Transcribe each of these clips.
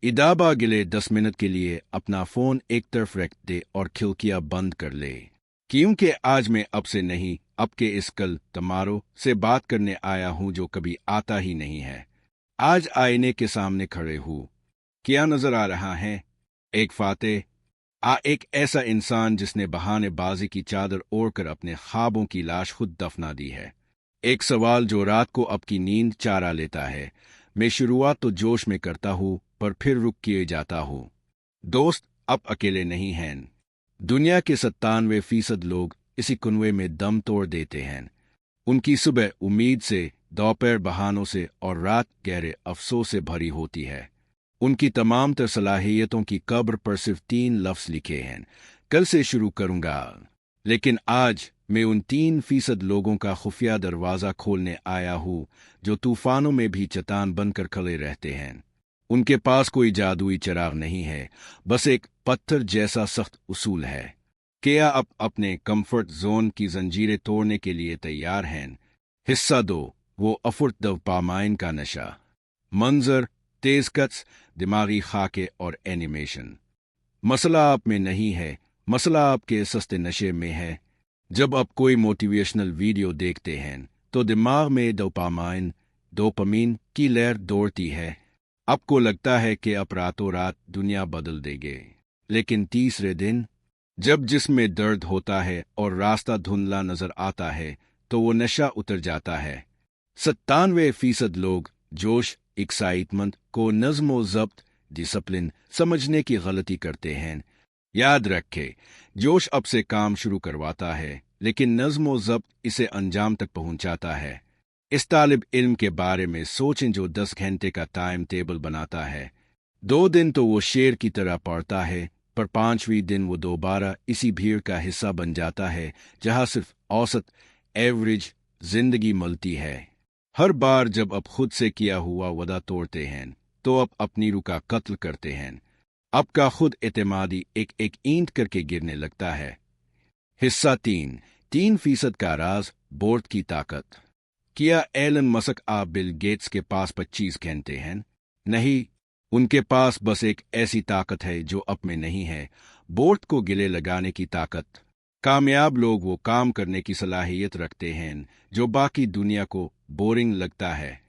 इदाबा गिले 10 मिनट के लिए अपना फोन एक तरफ रख दे और खिड़कियां बंद कर ले, क्योंकि आज मैं अब से नहीं, अब के इस कल तमारो से बात करने आया हूं जो कभी आता ही नहीं है। आज आईने के सामने खड़े हूं, क्या नजर आ रहा है? एक फातेह, एक ऐसा इंसान जिसने बहानेबाजी की चादर ओढ़कर अपने ख्वाबों की लाश खुद दफना दी है। एक सवाल जो रात को अब की नींद चारा लेता है। मैं शुरुआत तो जोश में करता हूँ, पर फिर रुक किए जाता हूँ। दोस्त, अब अकेले नहीं हैं। दुनिया के 97% लोग इसी कुनवे में दम तोड़ देते हैं। उनकी सुबह उम्मीद से, दोपहर बहानों से और रात गहरे अफसोस से भरी होती है। उनकी तमाम तर सलाहियतों की कब्र पर सिर्फ 3 लफ्ज लिखे हैं, कल से शुरू करूंगा। लेकिन आज मैं उन 3% लोगों का खुफिया दरवाज़ा खोलने आया हूँ जो तूफानों में भी चट्टान बनकर खड़े रहते हैं। उनके पास कोई जादुई चिराग नहीं है, बस एक पत्थर जैसा सख्त उसूल है। क्या आप अपने कंफर्ट जोन की जंजीरें तोड़ने के लिए तैयार हैं? हिस्सा 2, वो अफुर्त डोपामाइन का नशा। मंजर, तेज कट्स, दिमागी खाके और एनिमेशन। मसला आप में नहीं है, मसला आपके सस्ते नशे में है। जब आप कोई मोटिवेशनल वीडियो देखते हैं तो दिमाग में डोपामीन की लहर दौड़ती है। आपको लगता है कि आप रातों रात दुनिया बदल देंगे। लेकिन तीसरे दिन, जब जिस्म में दर्द होता है और रास्ता धुंधला नजर आता है, तो वो नशा उतर जाता है। 97% लोग जोश, एक्साइटमेंट को नज़्म व ज़ब्त, डिसिप्लिन समझने की गलती करते हैं। याद रखें, जोश अब से काम शुरू करवाता है, लेकिन नज़्म व ज़ब्त इसे अंजाम तक पहुंचाता है। इस तालिब इल्म के बारे में सोचें जो 10 घंटे का टाइम टेबल बनाता है। 2 दिन तो वो शेर की तरह पढ़ता है, पर 5वें दिन वो दोबारा इसी भीड़ का हिस्सा बन जाता है जहां सिर्फ औसत एवरेज जिंदगी मिलती है। हर बार जब आप खुद से किया हुआ वादा तोड़ते हैं, तो आप अपनी रूह का कत्ल करते हैं। आपका खुद एतमादी एक एक ईंट करके गिरने लगता है। हिस्सा 3% का राज, बोर्ड की ताकत। क्या एलन मस्क आप बिल गेट्स के पास 25 घंटे हैं? नहीं, उनके पास बस एक ऐसी ताकत है जो आप में नहीं है, बोर्ड को गिले लगाने की ताकत। कामयाब लोग वो काम करने की सलाहियत रखते हैं जो बाकी दुनिया को बोरिंग लगता है।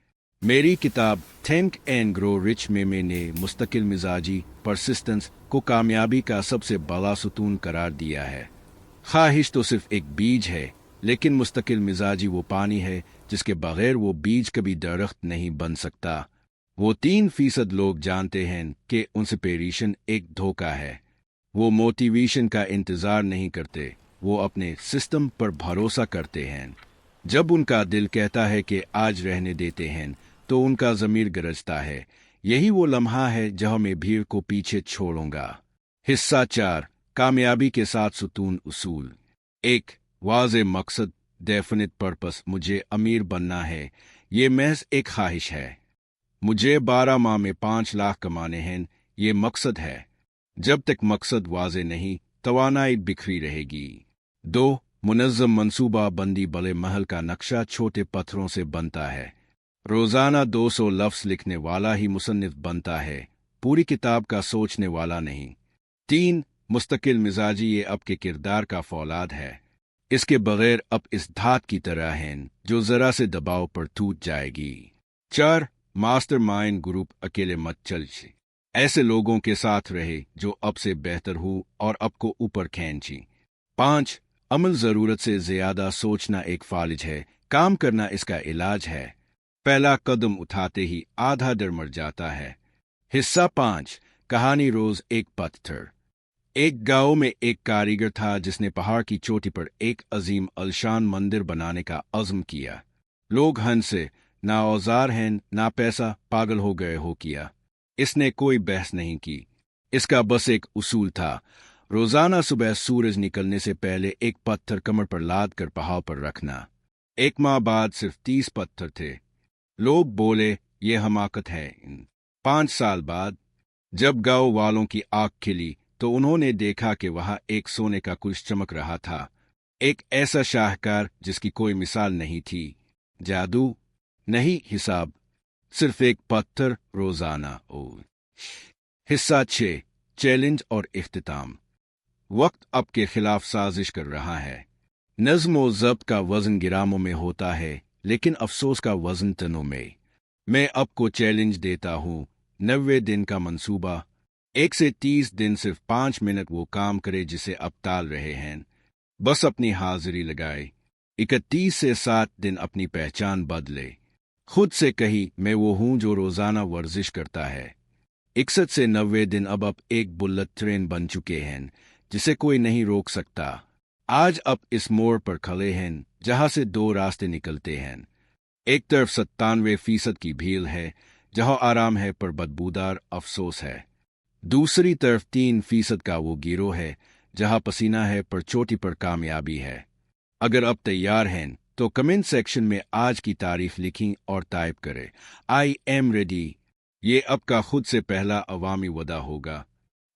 मेरी किताब थिंक एंड ग्रो रिच में मैंने मुस्तकिल मिजाजी परसिस्टेंस को कामयाबी का सबसे बड़ा सुतून करार दिया है। ख्वाहिश तो सिर्फ एक बीज है, लेकिन मुस्तकिल मिजाजी वो पानी है जिसके बगैर वो बीज कभी दरख्त नहीं बन सकता। वो 3% लोग जानते हैं कि इंस्पिरेशन एक धोखा है। वो मोटिवेशन का इंतजार नहीं करते, वो अपने सिस्टम पर भरोसा करते हैं। जब उनका दिल कहता है कि आज रहने देते हैं, तो उनका ज़मीर गरजता है, यही वो लम्हा है जहां मैं भीड़ को पीछे छोड़ूंगा। हिस्सा 4, कामयाबी के साथ सुतून उसूल। 1, वाज़े मकसद, डेफिनिट पर्पस। मुझे अमीर बनना है, ये महज एक ख्वाहिश है। मुझे 12 माह में 5 लाख कमाने हैं, ये मकसद है। जब तक मकसद वाज़े नहीं, तवानाई बिखरी रहेगी। 2, मुनज़्ज़म मंसूबा बंदी। बड़े महल का नक्शा छोटे पत्थरों से बनता है। रोज़ाना 200 लफ्ज़ लिखने वाला ही मुसन्निफ बनता है, पूरी किताब का सोचने वाला नहीं। 3, मुस्तकिल मिजाजी। ये आपके किरदार का फौलाद है। इसके बगैर आप इस धात की तरह हैं जो जरा से दबाव पर टूट जाएगी। 4, मास्टरमाइंड ग्रुप। अकेले मत चल, ऐसे लोगों के साथ रहे जो अब से बेहतर हो और आपको ऊपर खींची। 5, अमल। जरूरत से ज्यादा सोचना एक फालिज है, काम करना इसका इलाज है। पहला कदम उठाते ही आधा डर मर जाता है। हिस्सा 5, कहानी। रोज एक पत्थर। एक गांव में एक कारीगर था जिसने पहाड़ की चोटी पर एक अजीम अलशान मंदिर बनाने का अज़्म किया। लोग हंसे, ना औजार हैं ना पैसा, पागल हो गए हो किया। इसने कोई बहस नहीं की, इसका बस एक उसूल था, रोजाना सुबह सूरज निकलने से पहले एक पत्थर कमर पर लाद कर पहाड़ पर रखना। 1 माह बाद सिर्फ 30 पत्थर थे। लोग बोले, ये हमाकत है। 5 साल बाद जब गांव वालों की आंख खिली, तो उन्होंने देखा कि वहां एक सोने का कुछ चमक रहा था, एक ऐसा शाहकार जिसकी कोई मिसाल नहीं थी। जादू नहीं, हिसाब। सिर्फ एक पत्थर रोजाना। हिस्सा 6 चैलेंज और इख्तिताम। वक्त आपके खिलाफ साजिश कर रहा है। नज़्म व ज़ब्त का वज़न ग्रामों में होता है, लेकिन अफसोस का वज़न टनों में। मैं आपको चैलेंज देता हूँ, 90 दिन का मंसूबा। 1 से 30 दिन सिर्फ 5 मिनट वो काम करे जिसे अब टाल रहे हैं। बस अपनी हाजिरी लगाए। 31 से 7 दिन अपनी पहचान बदले। खुद से कही, मैं वो हूँ जो रोज़ाना वर्जिश करता है। 61 से 90 दिन अब आप एक बुलेट ट्रेन बन चुके हैं जिसे कोई नहीं रोक सकता। आज आप इस मोड़ पर खड़े हैं जहां से दो रास्ते निकलते हैं। एक तरफ 97% की भीड़ है जहां आराम है पर बदबूदार अफसोस है। दूसरी तरफ 3% का वो गिरोह है जहां पसीना है पर चोटी पर कामयाबी है। अगर आप तैयार हैं तो कमेंट सेक्शन में आज की तारीख लिखें और टाइप करें, आई एम रेडी। ये आपका खुद से पहला अवामी वदा होगा।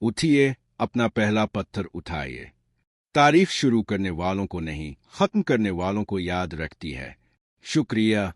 उठिए, अपना पहला पत्थर उठाइए। तारीफ शुरू करने वालों को नहीं, खत्म करने वालों को याद रखती है। शुक्रिया।